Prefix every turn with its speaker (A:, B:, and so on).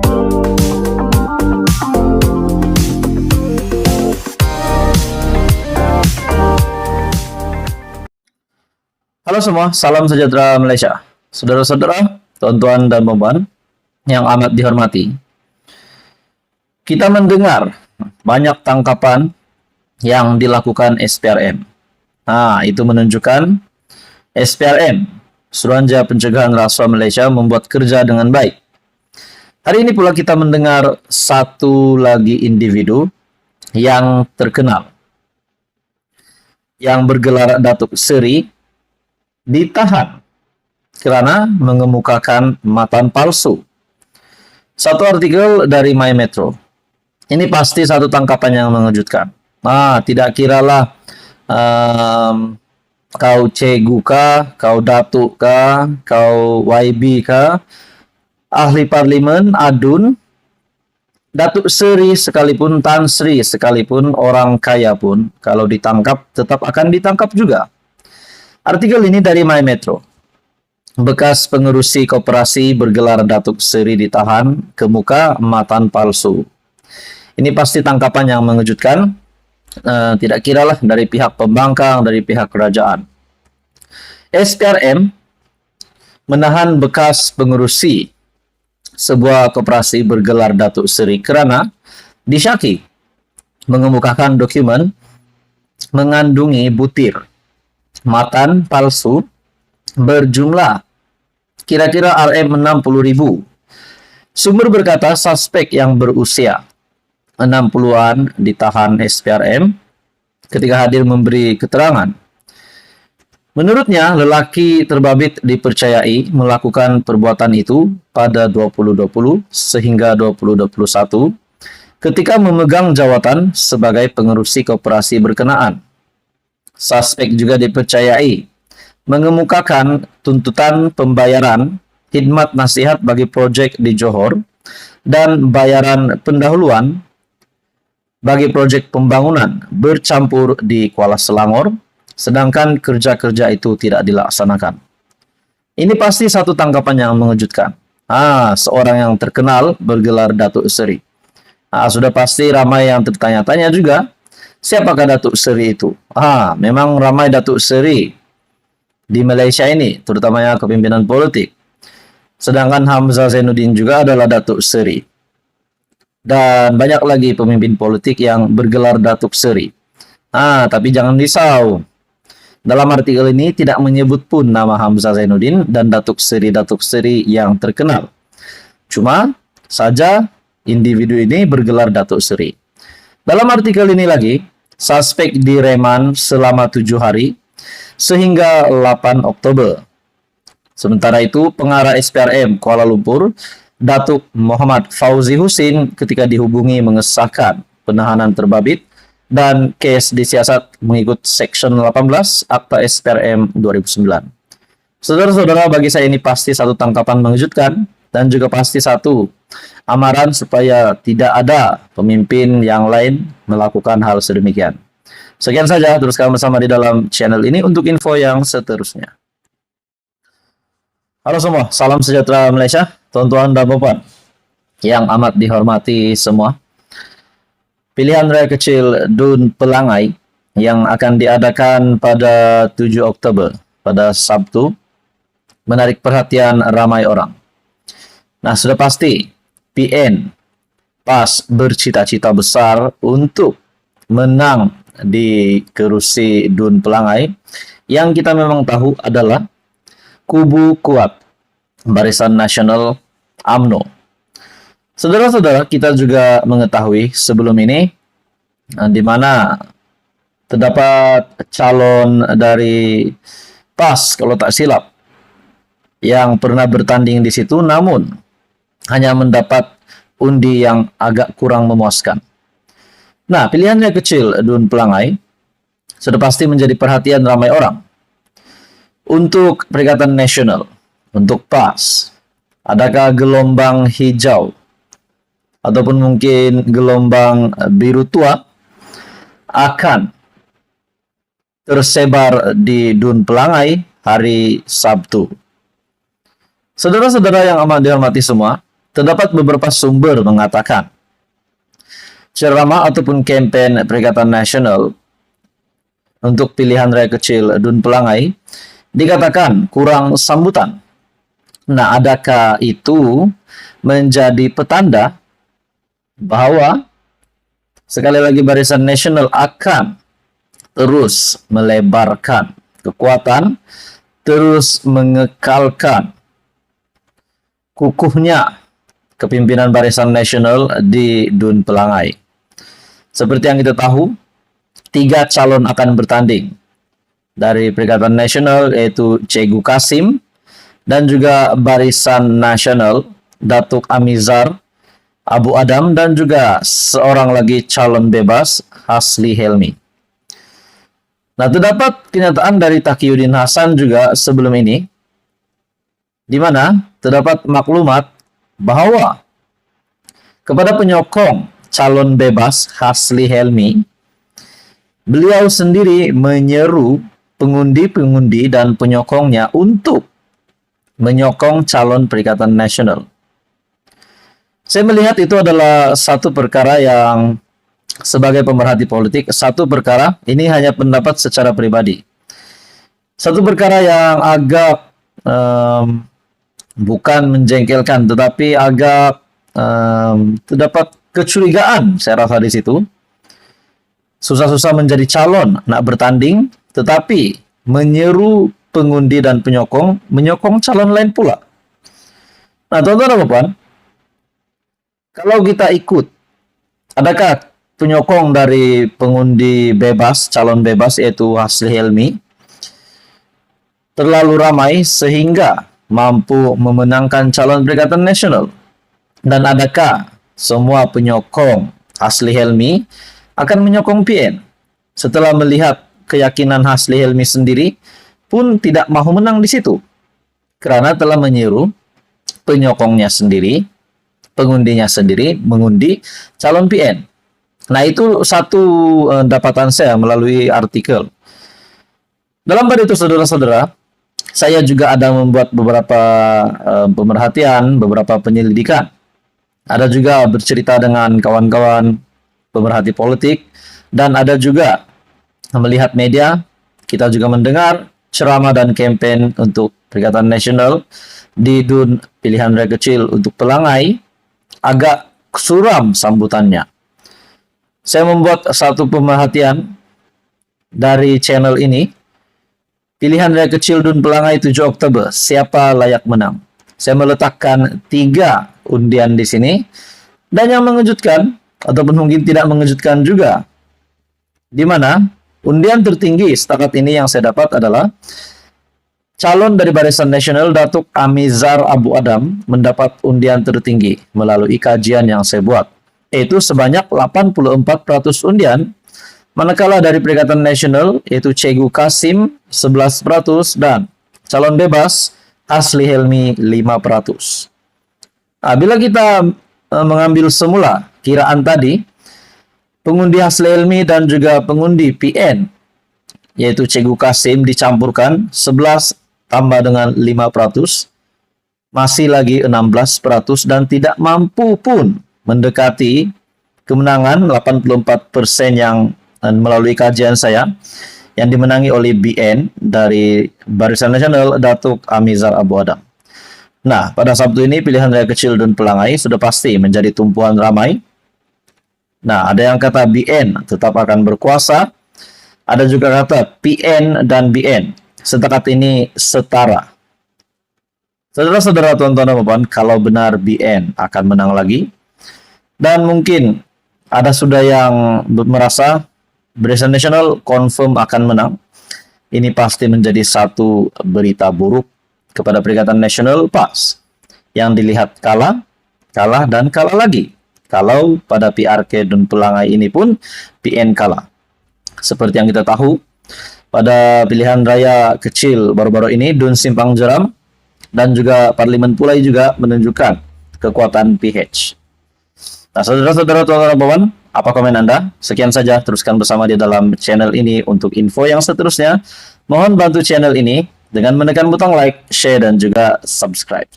A: Halo semua, salam sejahtera Malaysia. Saudara-saudara, tuan-tuan dan puan yang amat dihormati. Kita mendengar banyak tangkapan yang dilakukan SPRM. Nah, itu menunjukkan SPRM, Suruhanjaya Pencegahan Rasuah Malaysia, membuat kerja dengan baik. Hari ini pula kita mendengar satu lagi individu yang terkenal, yang bergelar Datuk Seri, ditahan karena mengemukakan matan palsu. Satu artikel dari My Metro. Ini pasti satu tangkapan yang mengejutkan. Tidak kiralah kau Cegu kah, kau Datuk kah, kau YB kah, ahli parlimen, adun, Datuk Seri sekalipun, Tan Sri sekalipun, orang kaya pun, kalau ditangkap tetap akan ditangkap juga. Artikel ini dari My Metro. Bekas pengerusi koperasi bergelar Datuk Seri ditahan, kemuka matan palsu. Ini pasti tangkapan yang mengejutkan. Tidak kiralah dari pihak pembangkang, dari pihak kerajaan. SPRM menahan bekas pengerusi sebuah koperasi bergelar Datuk Seri kerana disyaki mengemukakan dokumen mengandungi butir matan palsu berjumlah kira-kira RM60.000. Sumber berkata suspek yang berusia 60-an ditahan SPRM ketika hadir memberi keterangan. Menurutnya, lelaki terbabit dipercayai melakukan perbuatan itu pada 2020 sehingga 2021 ketika memegang jawatan sebagai pengerusi koperasi berkenaan. Suspek juga dipercayai mengemukakan tuntutan pembayaran khidmat nasihat bagi projek di Johor dan bayaran pendahuluan bagi projek pembangunan bercampur di Kuala Selangor, sedangkan kerja-kerja itu tidak dilaksanakan. Ini pasti satu tangkapan yang mengejutkan. Seorang yang terkenal bergelar Datuk Seri. Sudah pasti ramai yang tertanya-tanya juga, siapakah Datuk Seri itu? Memang ramai Datuk Seri di Malaysia ini, terutamanya kepimpinan politik. Sedangkan Hamzah Zainuddin juga adalah Datuk Seri. Dan banyak lagi pemimpin politik yang bergelar Datuk Seri. Tapi jangan risau. Dalam artikel ini tidak menyebut pun nama Hamzah Zainuddin dan Datuk Seri yang terkenal. Cuma saja individu ini bergelar Datuk Seri. Dalam artikel ini lagi, suspek direman selama 7 hari sehingga 8 Oktober. Sementara itu, pengarah SPRM Kuala Lumpur, Datuk Muhammad Fauzi Husin, ketika dihubungi mengesahkan penahanan terbabit dan kes disiasat mengikut Seksyen 18 Akta SPRM 2009. Saudara-saudara, bagi saya ini pasti satu tangkapan mengejutkan dan juga pasti satu amaran supaya tidak ada pemimpin yang lain melakukan hal sedemikian. Sekian saja, teruskan bersama di dalam channel ini untuk info yang seterusnya. Halo semua, salam sejahtera Malaysia, tuan-tuan dan puan yang amat dihormati semua. Pilihan raya kecil Dun Pelangai yang akan diadakan pada 7 Oktober pada Sabtu menarik perhatian ramai orang. Sudah pasti PN PAS bercita-cita besar untuk menang di kerusi Dun Pelangai yang kita memang tahu adalah kubu kuat Barisan Nasional UMNO. Saudara-saudara, kita juga mengetahui sebelum ini di mana terdapat calon dari PAS kalau tak silap yang pernah bertanding di situ namun hanya mendapat undi yang agak kurang memuaskan. Pilihannya kecil Dun Pelangai sudah pasti menjadi perhatian ramai orang. Untuk Perikatan Nasional, untuk PAS, adakah gelombang hijau ataupun mungkin gelombang biru tua akan tersebar di Dun Pelangai hari Sabtu? Saudara-saudara yang amat dihormati semua, terdapat beberapa sumber mengatakan ceramah ataupun kampanye Perikatan Nasional untuk pilihan raya kecil Dun Pelangai dikatakan kurang sambutan. Nah, adakah itu menjadi petanda bahwa sekali lagi Barisan Nasional akan terus melebarkan kekuatan, terus mengekalkan kukuhnya kepimpinan Barisan Nasional di Dun Pelangai? Seperti yang kita tahu, 3 calon akan bertanding dari Perikatan Nasional, yaitu Cegu Kasim dan juga Barisan Nasional Datuk Amizar Abu Adam, dan juga seorang lagi calon bebas, Hasli Helmi. Nah, terdapat kenyataan dari Taqiyuddin Hasan juga sebelum ini, di mana terdapat maklumat bahwa kepada penyokong calon bebas Hasli Helmi, beliau sendiri menyeru pengundi-pengundi dan penyokongnya untuk menyokong calon Perikatan Nasional. Saya melihat itu adalah satu perkara yang sebagai pemerhati politik, satu perkara ini hanya pendapat secara pribadi. Satu perkara yang agak bukan menjengkelkan, tetapi agak terdapat kecurigaan saya rasa di situ. Susah-susah menjadi calon, nak bertanding, tetapi menyeru pengundi dan penyokong menyokong calon lain pula. Nah, tuan-tuan dan puan, kalau kita ikut, adakah penyokong dari pengundi bebas, calon bebas yaitu Hasli Helmi, terlalu ramai sehingga mampu memenangkan calon Perikatan Nasional? Dan adakah semua penyokong Hasli Helmi akan menyokong PN? Setelah melihat keyakinan Hasli Helmi sendiri pun tidak mahu menang di situ, karena telah menyeru penyokongnya sendiri, pengundinya sendiri mengundi calon PN. Nah, itu satu dapatan saya melalui artikel. Dalam pada itu, saudara-saudara, saya juga ada membuat beberapa pemerhatian, beberapa penyelidikan. Ada juga bercerita dengan kawan-kawan pemerhati politik, dan ada juga melihat media. Kita juga mendengar ceramah dan kampanye untuk Perikatan Nasional di Dun Pilihan Raya Kecil untuk Pelangai. Agak suram sambutannya. Saya membuat satu pemerhatian dari channel ini. Pilihan Raya Kecil Dun Pelangai 7 Oktober, siapa layak menang? Saya meletakkan 3 undian di sini, dan yang mengejutkan ataupun mungkin tidak mengejutkan juga, di mana undian tertinggi setakat ini yang saya dapat adalah calon dari Barisan Nasional Datuk Amizar Abu Adam mendapat undian tertinggi melalui kajian yang saya buat, yaitu sebanyak 84% undian, manakala dari Perikatan Nasional yaitu Cegu Kasim 11% dan calon bebas Hasli Helmi 5%. Nah, bila kita mengambil semula kiraan tadi, pengundi Hasli Helmi dan juga pengundi PN yaitu Cegu Kasim dicampurkan 11 tambah dengan 5%, masih lagi 16%, dan tidak mampu pun mendekati kemenangan 84% yang melalui kajian saya yang dimenangi oleh BN dari Barisan Nasional Datuk Amizar Abu Adam. Nah, pada Sabtu ini pilihan raya kecil Dun Pelangai sudah pasti menjadi tumpuan ramai. Nah, ada yang kata BN tetap akan berkuasa, ada juga kata PN dan BN setakat ini setara. Saudara-saudara, tuan-tuan dan puan, kalau benar BN akan menang lagi, dan mungkin ada sudah yang merasa Barisan Nasional confirm akan menang, ini pasti menjadi satu berita buruk kepada Perikatan Nasional PAS yang dilihat kalah, dan kalah lagi. Kalau pada PRK Dun Pelangai ini pun PN kalah. Seperti yang kita tahu, pada pilihan raya kecil baru-baru ini, Dun Simpang Jeram dan juga Parlimen Pulai juga menunjukkan kekuatan PH. Nah, saudara-saudara, tuan-tuan dan puan, apa komen Anda? Sekian saja, teruskan bersama di dalam channel ini untuk info yang seterusnya. Mohon bantu channel ini dengan menekan butang like, share, dan juga subscribe.